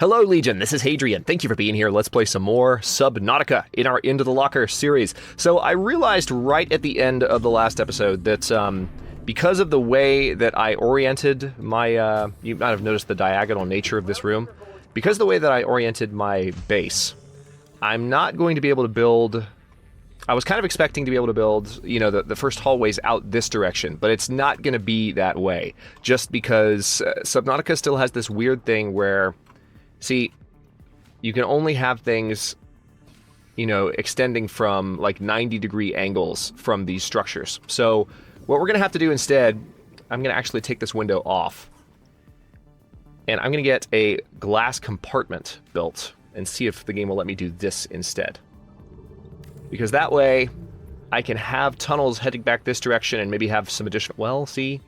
Hello, Legion. This is Hadrian. Thank you for being here. Let's play some more Subnautica in our Into the Locker series. So I realized right at the end of the last episode that because of the way that I oriented my... you might have noticed the diagonal nature of this room. Because of the way that I oriented my base, I'm not going to be able to build... I was kind of expecting to be able to build, you know, the first hallways out this direction, but it's not going to be that way. Just because Subnautica still has this weird thing where... See, you can only have things, you know, extending from like 90-degree angles from these structures. So what we're going to have to do instead, I'm going to actually take this window off. And I'm going to get a glass compartment built and see if the game will let me do this instead. Because that way, I can have tunnels heading back this direction and maybe have some additional... Well, see...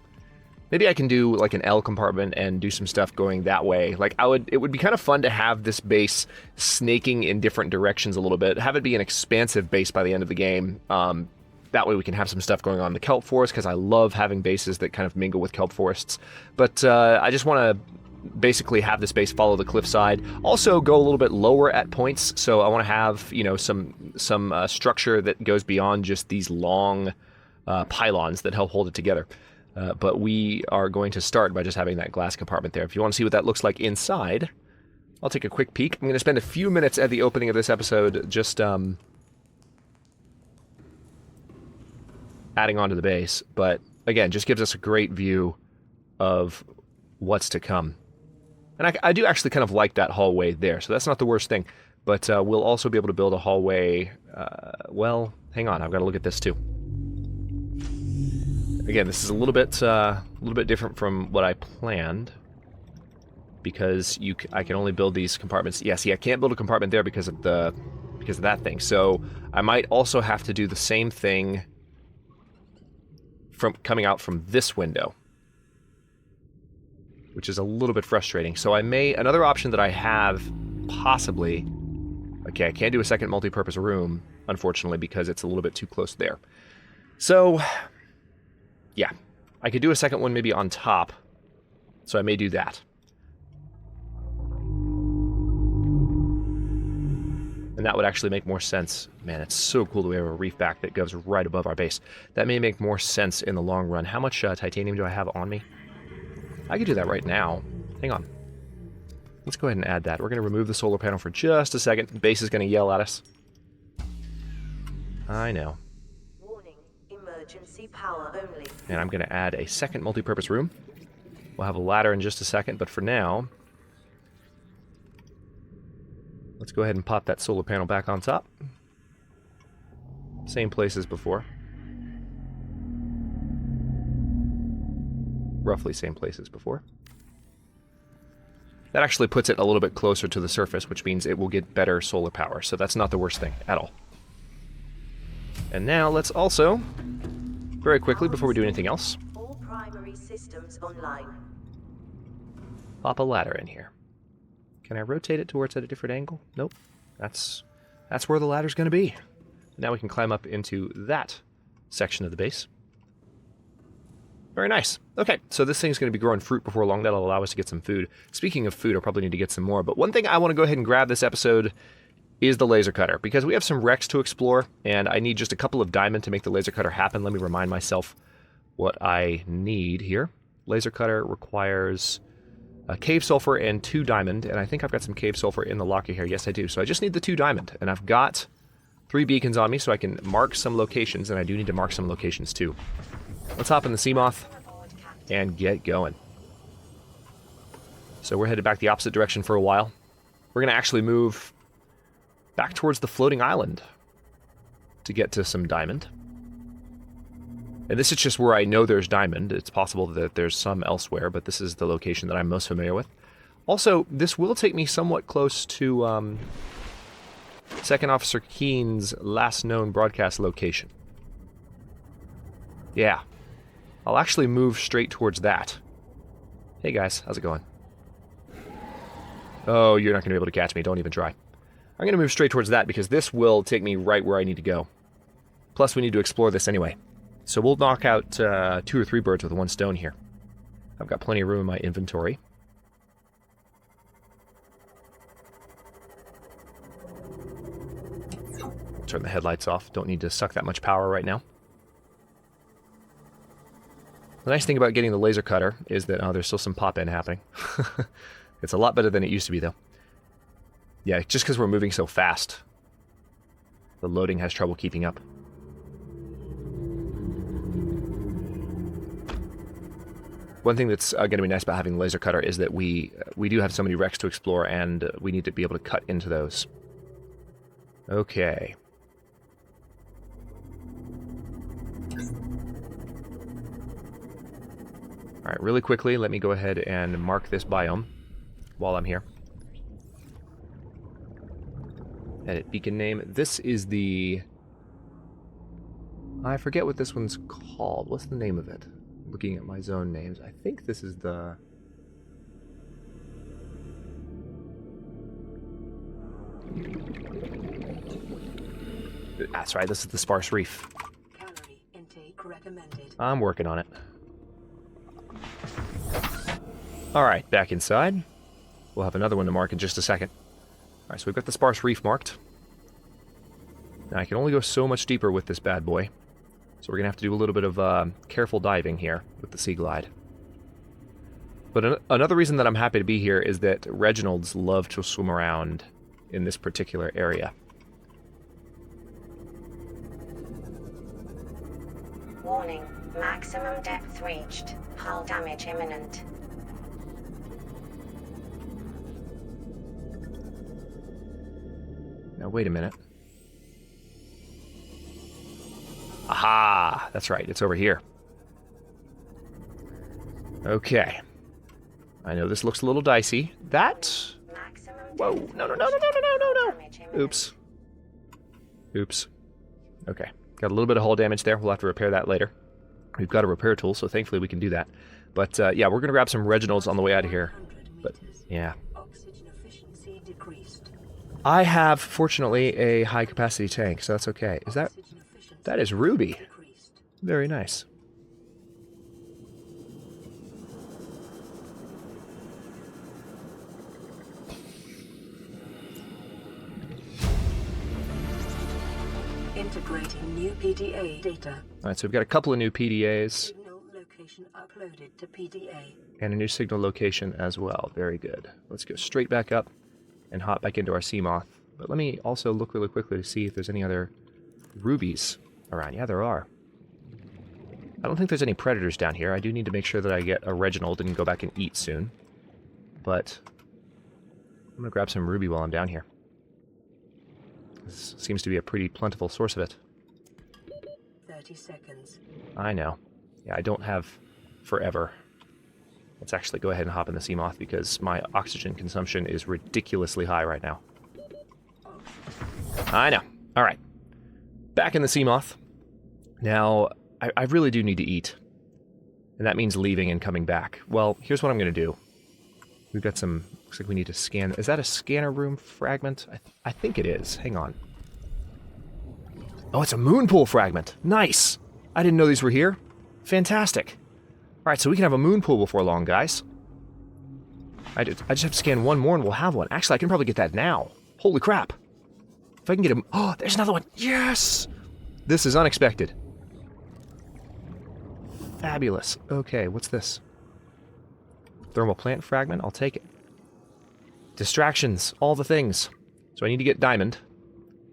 Maybe I can do like an L compartment and do some stuff going that way. Like it would be kind of fun to have this base snaking in different directions a little bit. Have it be an expansive base by the end of the game. That way we can have some stuff going on in the kelp forest, because I love having bases that kind of mingle with kelp forests. But I just want to basically have this base follow the cliffside. Also go a little bit lower at points. So I want to have, you know, some structure that goes beyond just these long pylons that help hold it together. But we are going to start by just having that glass compartment there. If you want to see what that looks like inside, I'll take a quick peek. I'm going to spend a few minutes at the opening of this episode just adding on to the base. But again, just gives us a great view of what's to come. And I do actually kind of like that hallway there, so that's not the worst thing. But we'll also be able to build a hallway... well, hang on, I've got to look at this too. Again, this is a little bit different from what I planned, because I can only build these compartments. Yeah, see, I can't build a compartment there because of that thing. So I might also have to do the same thing from coming out from this window, which is a little bit frustrating. So another option that I have possibly. Okay, I can't do a second multi-purpose room, unfortunately, because it's a little bit too close there. So. Yeah, I could do a second one maybe on top, so I may do that. And that would actually make more sense. Man, it's so cool that we have a reef back that goes right above our base. That may make more sense in the long run. How much titanium do I have on me? I could do that right now. Hang on. Let's go ahead and add that. We're going to remove the solar panel for just a second. The base is going to yell at us. I know. Emergency power only. And I'm going to add a second multi-purpose room. We'll have a ladder in just a second, but for now, let's go ahead and pop that solar panel back on top. Same place as before. Roughly same place as before. That actually puts it a little bit closer to the surface, which means it will get better solar power, so that's not the worst thing at all. And now let's also, very quickly before we do anything else, all primary systems online. Pop a ladder in here. Can I rotate it to where it's at a different angle? Nope. That's where the ladder's going to be. Now we can climb up into that section of the base. Very nice. Okay, so this thing's going to be growing fruit before long. That'll allow us to get some food. Speaking of food, I'll probably need to get some more. But one thing I want to go ahead and grab this episode is the laser cutter, because we have some wrecks to explore, and I need just a couple of diamond to make the laser cutter happen. Let me remind myself what I need here. Laser cutter requires a cave sulfur and 2 diamond, and I think I've got some cave sulfur in the locker here. Yes, I do. So I just need the 2 diamond, and I've got 3 beacons on me, so I can mark some locations, and I do need to mark some locations too. Let's hop in the Seamoth and get going. So we're headed back the opposite direction for a while. We're going to actually move back towards the floating island to get to some diamond. And this is just where I know there's diamond. It's possible that there's some elsewhere, but this is the location that I'm most familiar with. Also, this will take me somewhat close to Second Officer Keen's last known broadcast location. Yeah. I'll actually move straight towards that. Hey guys, how's it going? Oh, you're not going to be able to catch me. Don't even try. I'm going to move straight towards that because this will take me right where I need to go. Plus, we need to explore this anyway. So we'll knock out 2 or 3 birds with 1 stone here. I've got plenty of room in my inventory. turn the headlights off. Don't need to suck that much power right now. The nice thing about getting the laser cutter is that, oh, there's still some pop-in happening. It's a lot better than it used to be, though. Yeah, just because we're moving so fast, the loading has trouble keeping up. One thing that's going to be nice about having the laser cutter is that we do have so many wrecks to explore, and we need to be able to cut into those. Okay. Alright, really quickly, let me go ahead and mark this biome while I'm here. Edit beacon name. This is the... I forget what this one's called. What's the name of it? Looking at my zone names. I think this is the... That's right, this is the Sparse Reef. Calorie intake recommended. I'm working on it. Alright, back inside. We'll have another one to mark in just a second. Alright, so we've got the Sparse Reef marked. Now I can only go so much deeper with this bad boy. So we're going to have to do a little bit of careful diving here with the Sea Glide. But another reason that I'm happy to be here is that Reginalds love to swim around in this particular area. Warning, maximum depth reached. Hull damage imminent. Now wait a minute. Aha! That's right, it's over here. Okay. I know this looks a little dicey. That... Whoa, no. Oops. Oops. Okay. Got a little bit of hull damage there. We'll have to repair that later. We've got a repair tool, so thankfully we can do that. But, yeah, we're going to grab some Reginalds on the way out of here. But, yeah. I have, fortunately, a high-capacity tank, so that's okay. Is that... That is Ruby. Very nice. Integrating new PDA data. Alright, so we've got a couple of new PDAs. Signal location uploaded to PDA. And a new signal location as well. Very good. Let's go straight back up and hop back into our Seamoth. But let me also look really quickly to see if there's any other rubies around. Yeah, there are. I don't think there's any predators down here. I do need to make sure that I get a Reginald and go back and eat soon. But I'm going to grab some ruby while I'm down here. This seems to be a pretty plentiful source of it. 30 seconds. I know. Yeah, I don't have forever. Let's actually go ahead and hop in the Seamoth because my oxygen consumption is ridiculously high right now. I know. Alright. Back in the Seamoth. Now, I really do need to eat. And that means leaving and coming back. Well, here's what I'm going to do. We've got some... Looks like we need to scan... Is that a scanner room fragment? I think it is. Hang on. Oh, it's a Moonpool fragment. Nice! I didn't know these were here. Fantastic. Alright, so we can have a Moonpool before long, guys. I just have to scan one more and we'll have one. Actually, I can probably get that now. Holy crap. If I can get him... Oh, there's another one. Yes! This is unexpected. Fabulous. Okay, what's this? Thermal plant fragment? I'll take it. Distractions. All the things. So I need to get diamond.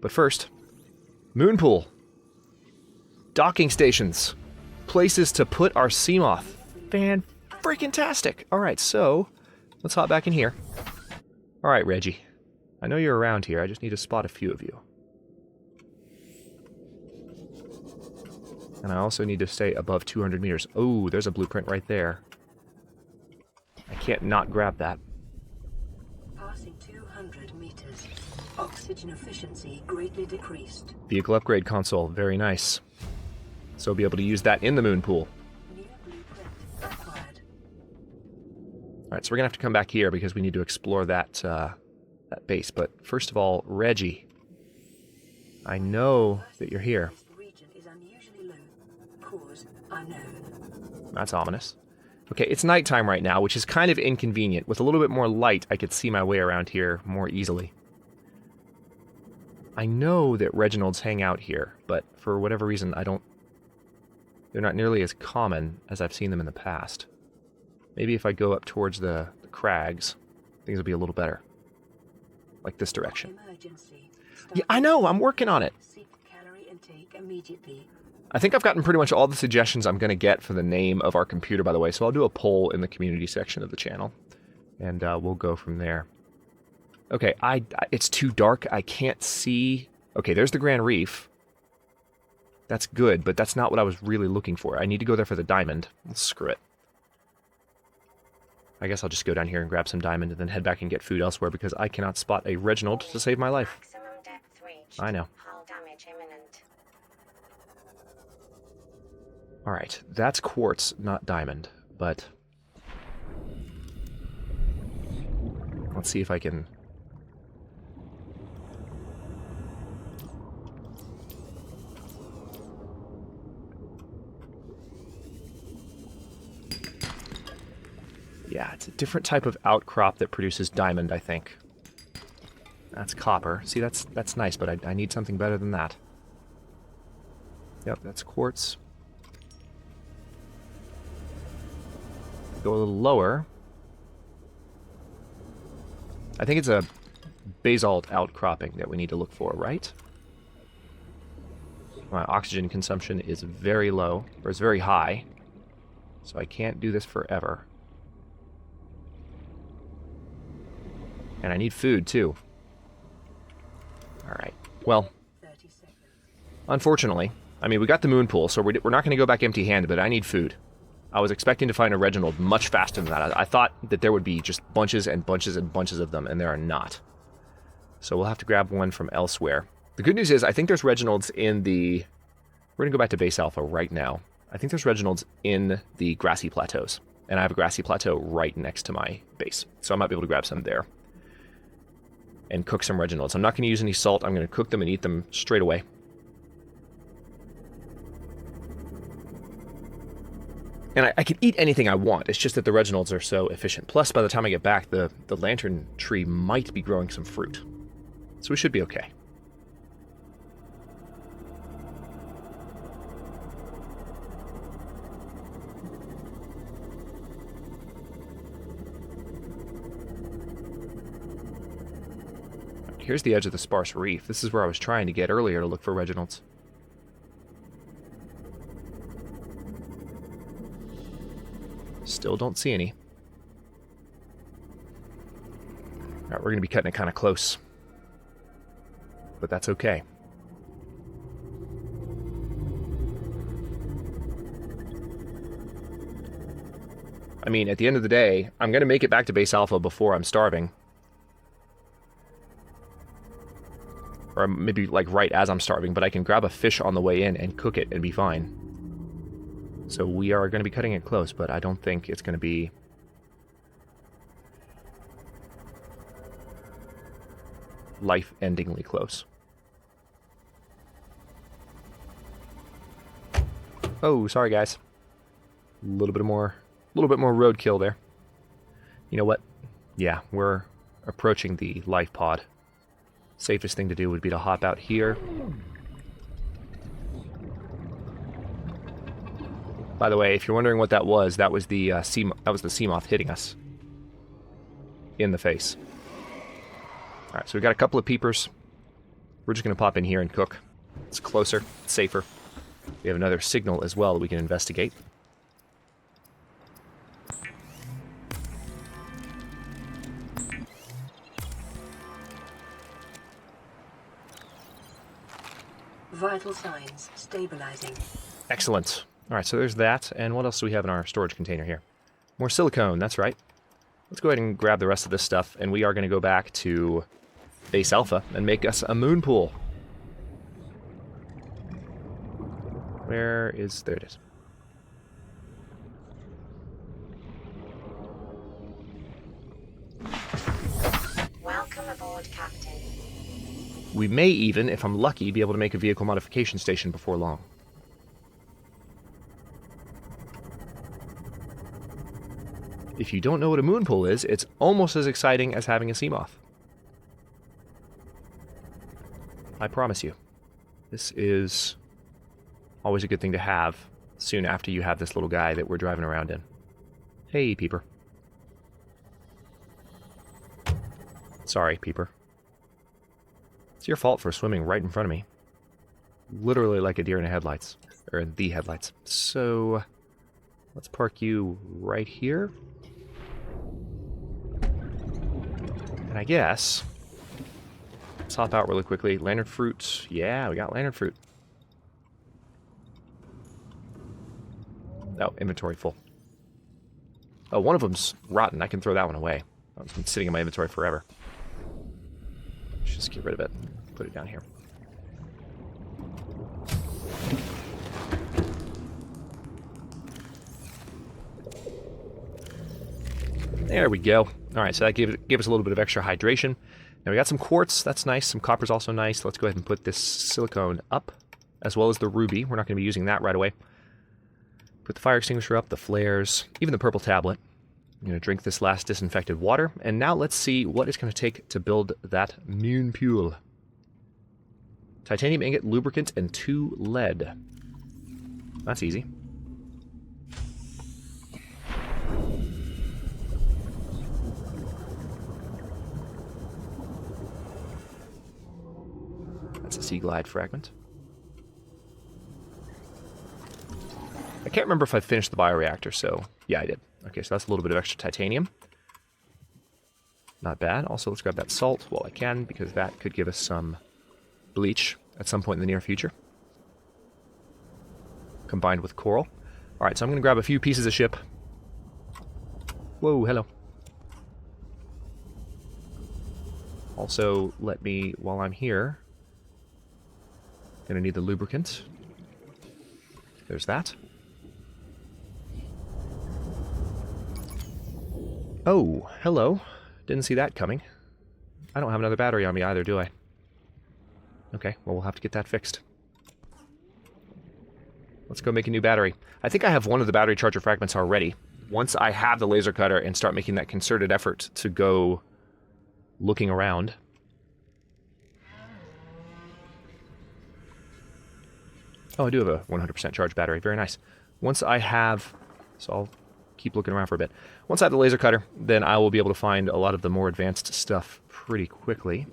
But first, Moonpool. Docking stations. Places to put our Seamoth. Fan-freaking-tastic. Alright, so let's hop back in here. Alright, Reggie. I know you're around here. I just need to spot a few of you. And I also need to stay above 200 meters. Oh, there's a blueprint right there. I can't not grab that. Passing 200 meters. Oxygen efficiency greatly decreased. Vehicle upgrade console. Very nice. So I'll be able to use that in the Moonpool. New blueprint acquired. Alright, so we're going to have to come back here because we need to explore that, that base. But first of all, Reggie. I know that you're here. That's ominous. Okay, it's nighttime right now, which is kind of inconvenient. With a little bit more light, I could see my way around here more easily. I know that Reginalds hang out here, but for whatever reason, they're not nearly as common as I've seen them in the past. Maybe if I go up towards the crags, things will be a little better. Like this direction. Yeah, I know, I'm working on it. I think I've gotten pretty much all the suggestions I'm going to get for the name of our computer, by the way, so I'll do a poll in the community section of the channel, and we'll go from there. Okay, it's too dark, I can't see... Okay, there's the Grand Reef. That's good, but that's not what I was really looking for. I need to go there for the diamond. Well, screw it. I guess I'll just go down here and grab some diamond and then head back and get food elsewhere because I cannot spot a Reginald to save my life. I know. Alright, that's quartz, not diamond, but... Let's see if I can... Yeah, it's a different type of outcrop that produces diamond, I think. That's copper. See, that's nice, but I need something better than that. Yep, that's quartz. Go a little lower. I think it's a basalt outcropping that we need to look for, right? My oxygen consumption is very low, or it's very high, so I can't do this forever. And I need food, too. Alright, well, unfortunately, I mean, we got the Moonpool, so we're not going to go back empty-handed, but I need food. I was expecting to find a Reginald much faster than that. I thought that there would be just bunches and bunches and bunches of them, and there are not. So we'll have to grab one from elsewhere. The good news is, I think there's Reginalds in the... We're going to go back to base alpha right now. I think there's Reginalds in the grassy plateaus. And I have a grassy plateau right next to my base. So I might be able to grab some there. And cook some Reginalds. I'm not going to use any salt. I'm going to cook them and eat them straight away. And I can eat anything I want. It's just that the Reginalds are so efficient. Plus, by the time I get back, the lantern tree might be growing some fruit. So we should be okay. Here's the edge of the Sparse Reef. This is where I was trying to get earlier to look for Reginalds. Still don't see any. Alright, we're going to be cutting it kind of close. But that's okay. I mean, at the end of the day, I'm going to make it back to base alpha before I'm starving. Or maybe like right as I'm starving, but I can grab a fish on the way in and cook it and be fine. So we are going to be cutting it close, but I don't think it's going to be life-endingly close. Oh, sorry guys. A little bit more roadkill there. You know what? Yeah, we're approaching the life pod. Safest thing to do would be to hop out here. By the way, if you're wondering what that was the sea moth hitting us in the face. All right, so we got a couple of peepers. We're just going to pop in here and cook. It's closer, it's safer. We have another signal as well that we can investigate. Vital signs stabilizing. Excellent. All right, so there's that. And what else do we have in our storage container here? More silicone, that's right. Let's go ahead and grab the rest of this stuff, and we are going to go back to base alpha and make us a Moonpool. There it is. Welcome aboard, Captain. We may even, if I'm lucky, be able to make a vehicle modification station before long. If you don't know what a Moonpool is, it's almost as exciting as having a sea moth. I promise you. This is always a good thing to have soon after you have this little guy that we're driving around in. Hey, Peeper. Sorry, Peeper. It's your fault for swimming right in front of me. Literally like a deer in the headlights. Or in the headlights. So, let's park you right here. And I guess... let's hop out really quickly. Lantern fruit. Yeah, we got lantern fruit. Oh, inventory full. Oh, one of them's rotten. I can throw that one away. It's been sitting in my inventory forever. Let's just get rid of it. Put it down here. There we go. Alright, so that gave us a little bit of extra hydration. Now we got some quartz. That's nice. Some copper's also nice. Let's go ahead and put this silicone up, as well as the ruby. We're not going to be using that right away. Put the fire extinguisher up, the flares, even the purple tablet. I'm going to drink this last disinfected water, and now let's see what it's going to take to build that Moonpool. Titanium ingot, lubricant, and 2 lead. That's easy. That's a sea glide fragment. I can't remember if I finished the bioreactor, so yeah, I did. Okay, so that's a little bit of extra titanium. Not bad. Also, let's grab that salt while I can, because that could give us some bleach at some point in the near future. Combined with coral. Alright, so I'm going to grab a few pieces of ship. Whoa, hello. Also, let me, while I'm here, going to need the lubricant. There's that. Oh, hello. Didn't see that coming. I don't have another battery on me either, do I? Okay, well, we'll have to get that fixed. Let's go make a new battery. I think I have one of the battery charger fragments already. Once I have the laser cutter and start making that concerted effort to go looking around. Oh, I do have a 100% charged battery. Very nice. Once I have... so I'll keep looking around for a bit. Once I have the laser cutter, then I will be able to find a lot of the more advanced stuff pretty quickly.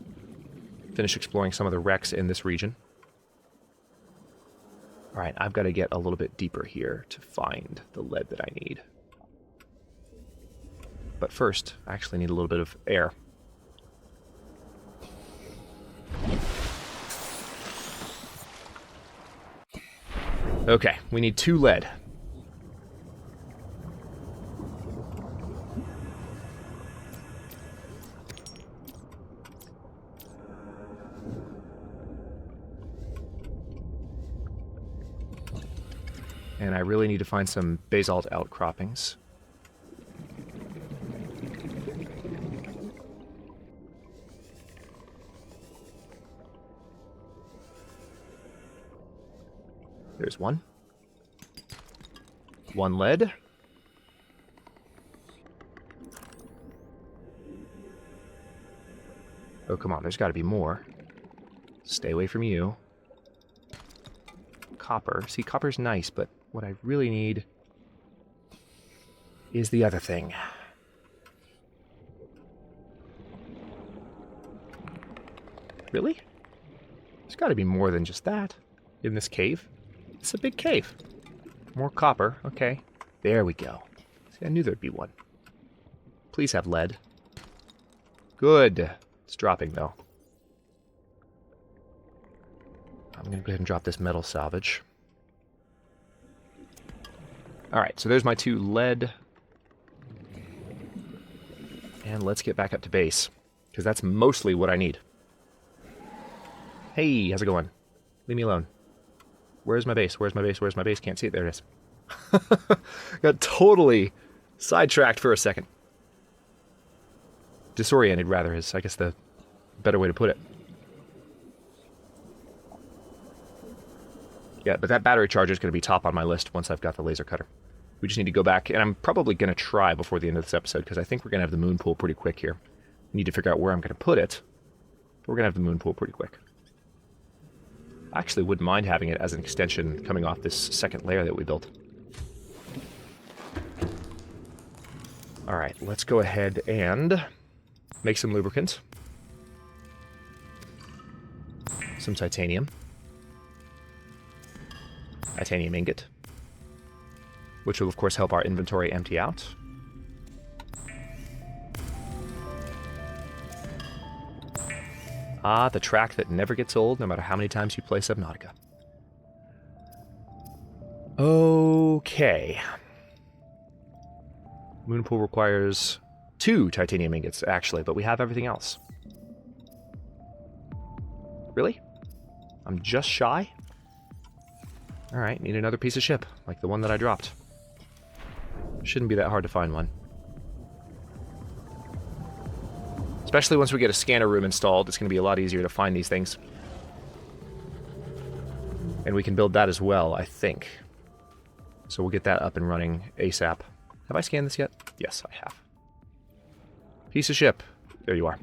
Finish exploring some of the wrecks in this region. Alright, I've got to get a little bit deeper here to find the lead that I need. But first, I actually need a little bit of air. Okay, we need 2 lead. And I really need to find some basalt outcroppings. There's one. 1 lead. Oh, come on, there's got to be more. Stay away from you. Copper. See, copper's nice, but what I really need is the other thing. Really? There's got to be more than just that in this cave. It's a big cave. More copper. Okay. There we go. See, I knew there'd be one. Please have lead. Good. It's dropping, though. I'm going to go ahead and drop this metal salvage. Alright, so there's my 2 lead. And let's get back up to base, because that's mostly what I need. Hey, how's it going? Leave me alone. Where's my base? Where's my base? Where's my base? Can't see it. There it is. Got totally sidetracked for a second. Disoriented, rather, is, I guess, the better way to put it. Yeah, but that battery charger is going to be top on my list once I've got the laser cutter. We just need to go back, and I'm probably going to try before the end of this episode, because I think we're going to have the moon pool pretty quick here. We need to figure out where I'm going to put it, but we're going to have the moon pool pretty quick. I actually wouldn't mind having it as an extension coming off this second layer that we built. Alright, let's go ahead and make some lubricant. Some titanium. Titanium ingot. Which will, of course, help our inventory empty out. Ah, the track that never gets old, no matter how many times you play Subnautica. Okay. Moonpool requires 2 titanium ingots, actually, but we have everything else. Really? I'm just shy? Alright, need another piece of ship, like the one that I dropped. Shouldn't be that hard to find one. Especially once we get a scanner room installed, it's going to be a lot easier to find these things. And we can build that as well, I think. So we'll get that up and running ASAP. Have I scanned this yet? Yes, I have. Piece of ship. There you are.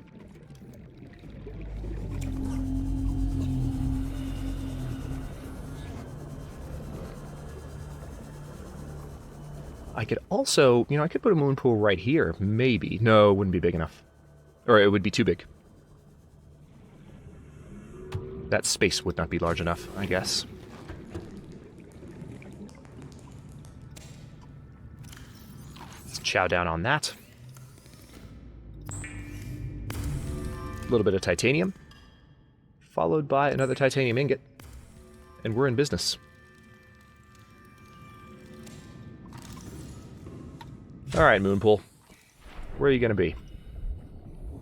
I could also, I could put a moon pool right here, maybe. No, it wouldn't be big enough. Or it would be too big. That space would not be large enough, I guess. Let's chow down on that. A little bit of titanium. Followed by another titanium ingot. And we're in business. Alright, Moonpool. Where are you going to be?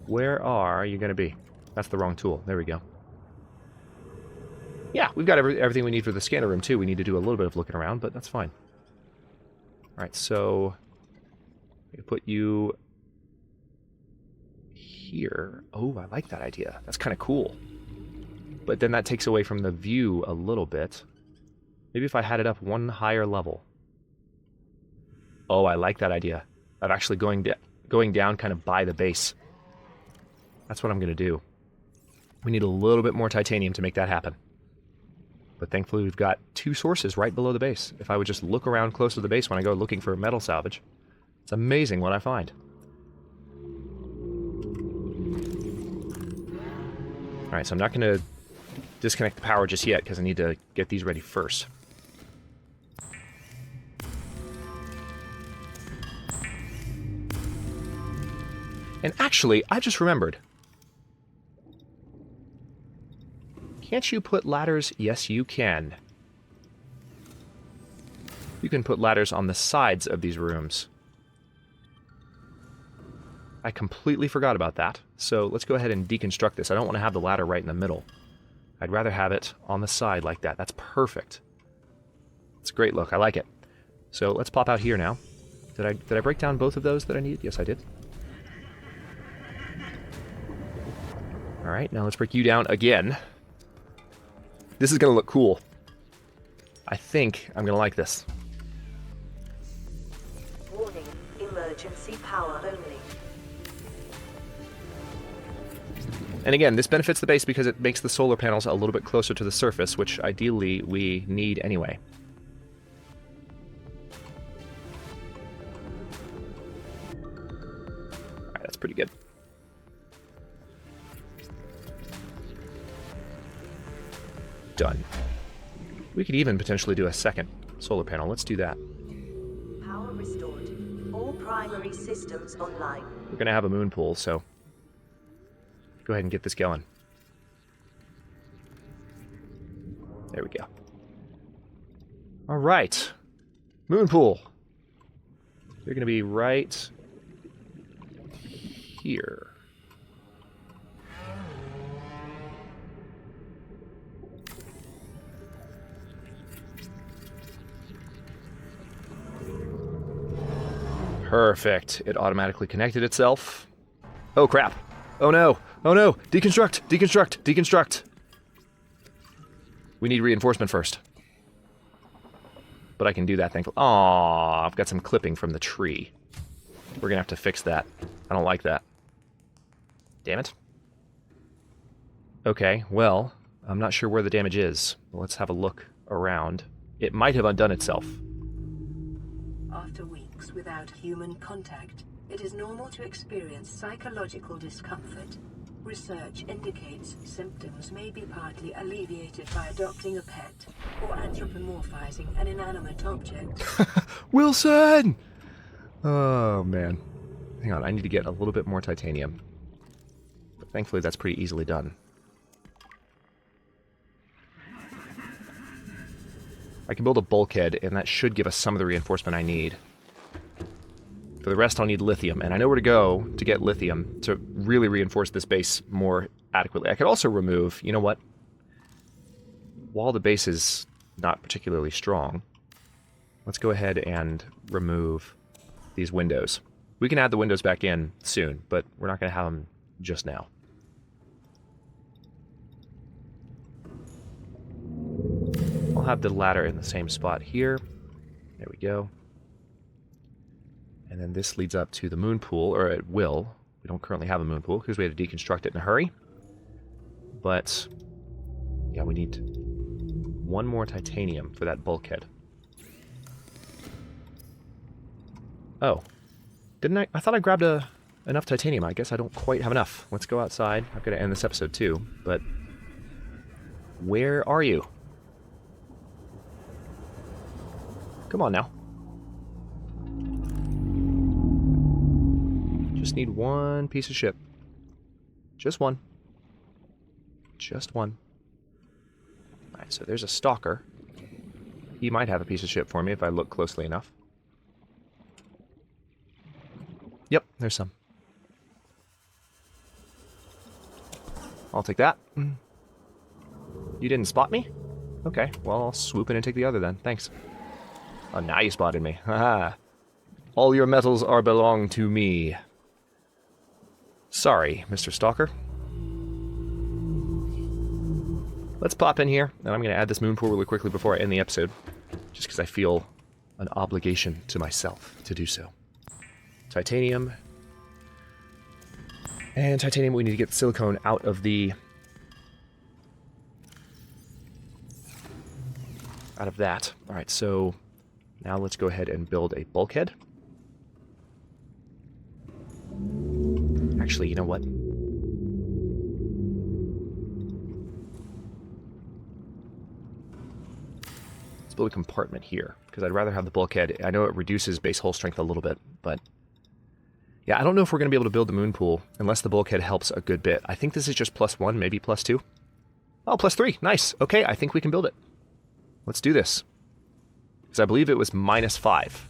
Where are you going to be? That's the wrong tool. There we go. Yeah, we've got everything we need for the scanner room, too. We need to do a little bit of looking around, but that's fine. Alright, so... I'm going to put you... here. Oh, I like that idea. That's kind of cool. But then that takes away from the view a little bit. Maybe if I had it up one higher level. Oh, I like that idea. Of actually going down kind of by the base. That's what I'm going to do. We need a little bit more titanium to make that happen. But thankfully we've got 2 sources right below the base. If I would just look around close to the base when I go looking for metal salvage, it's amazing what I find. Alright, so I'm not going to disconnect the power just yet because I need to get these ready first. And actually, I just remembered. Can't you put ladders? Yes, you can. You can put ladders on the sides of these rooms. I completely forgot about that. So let's go ahead and deconstruct this. I don't want to have the ladder right in the middle. I'd rather have it on the side like that. That's perfect. It's a great look. I like it. So let's pop out here now. Did I break down both of those that I needed? Yes, I did. Alright, now let's break you down again. This is going to look cool. I think I'm going to like this. Warning, emergency power only. And again, this benefits the base because it makes the solar panels a little bit closer to the surface, which ideally we need anyway. Alright, that's pretty good. Done. We could even potentially do a second solar panel. Let's do that. Power restored. All primary systems online. We're going to have a moon pool, so go ahead and get this going. There we go. All right. Moon pool. They're going to be right here. Perfect. It automatically connected itself. Oh, crap. Oh, no. Oh, no. Deconstruct. Deconstruct. Deconstruct. We need reinforcement first. But I can do that, thankfully. Aw, I've got some clipping from the tree. We're going to have to fix that. I don't like that. Damn it. Okay, well, I'm not sure where the damage is. Let's have a look around. It might have undone itself. After weeks without human contact, it is normal to experience psychological discomfort. Research indicates symptoms may be partly alleviated by adopting a pet or anthropomorphizing an inanimate object. Wilson! Oh, man. Hang on, I need to get a little bit more titanium. But thankfully, that's pretty easily done. I can build a bulkhead, and that should give us some of the reinforcement I need. For the rest, I'll need lithium, and I know where to go to get lithium to really reinforce this base more adequately. I could also remove, you know what? While the base is not particularly strong, let's go ahead and remove these windows. We can add the windows back in soon, but we're not going to have them just now. I'll have the ladder in the same spot here. There we go. And then this leads up to the moon pool, or it will. We don't currently have a moon pool because we had to deconstruct it in a hurry. But, yeah, we need one more titanium for that bulkhead. Oh. Didn't I? I thought I grabbed enough titanium. I guess I don't quite have enough. Let's go outside. I've got to end this episode too, but where are you? Come on now. Just need one piece of ship. Just one. Just one. Alright, so there's a stalker. He might have a piece of ship for me if I look closely enough. Yep, there's some. I'll take that. You didn't spot me? Okay, well, I'll swoop in and take the other then. Thanks. Oh, now you spotted me. Haha. All your metals are belong to me. Sorry, Mr. Stalker. Let's pop in here, and I'm going to add this moon pool really quickly before I end the episode, just because I feel an obligation to myself to do so. Titanium. And titanium, we need to get silicone out of the... out of that. Alright, so now let's go ahead and build a bulkhead. Actually, you know what? Let's build a compartment here, because I'd rather have the bulkhead. I know it reduces base hull strength a little bit, but... yeah, I don't know if we're going to be able to build the moon pool unless the bulkhead helps a good bit. I think this is just +1, maybe +2. Oh, +3. Nice. Okay, I think we can build it. Let's do this. Because I believe it was -5.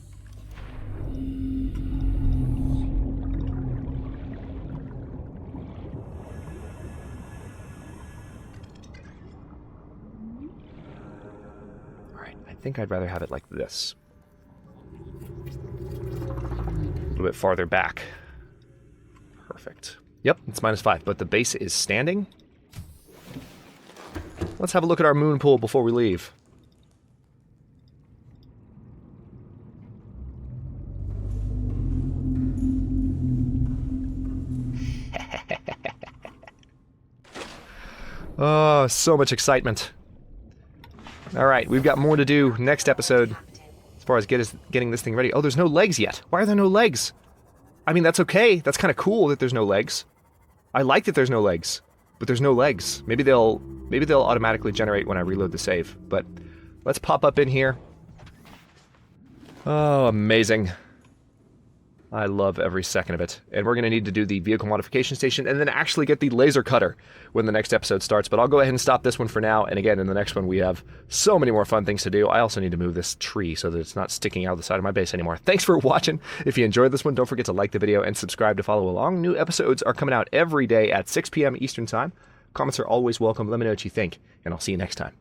Alright, I think I'd rather have it like this. A little bit farther back. Perfect. Yep, it's -5, but the base is standing. Let's have a look at our moon pool before we leave. Oh, so much excitement. Alright, we've got more to do next episode. As far as getting this thing ready. Oh, there's no legs yet. Why are there no legs? I mean, that's okay. That's kind of cool that there's no legs. I like that there's no legs, but there's no legs. Maybe they'll automatically generate when I reload the save. But let's pop up in here. Oh, amazing. I love every second of it. And we're going to need to do the vehicle modification station and then actually get the laser cutter when the next episode starts. But I'll go ahead and stop this one for now. And again, in the next one, we have so many more fun things to do. I also need to move this tree so that it's not sticking out the side of my base anymore. Thanks for watching. If you enjoyed this one, don't forget to like the video and subscribe to follow along. New episodes are coming out every day at 6 p.m. Eastern Time. Comments are always welcome. Let me know what you think, and I'll see you next time.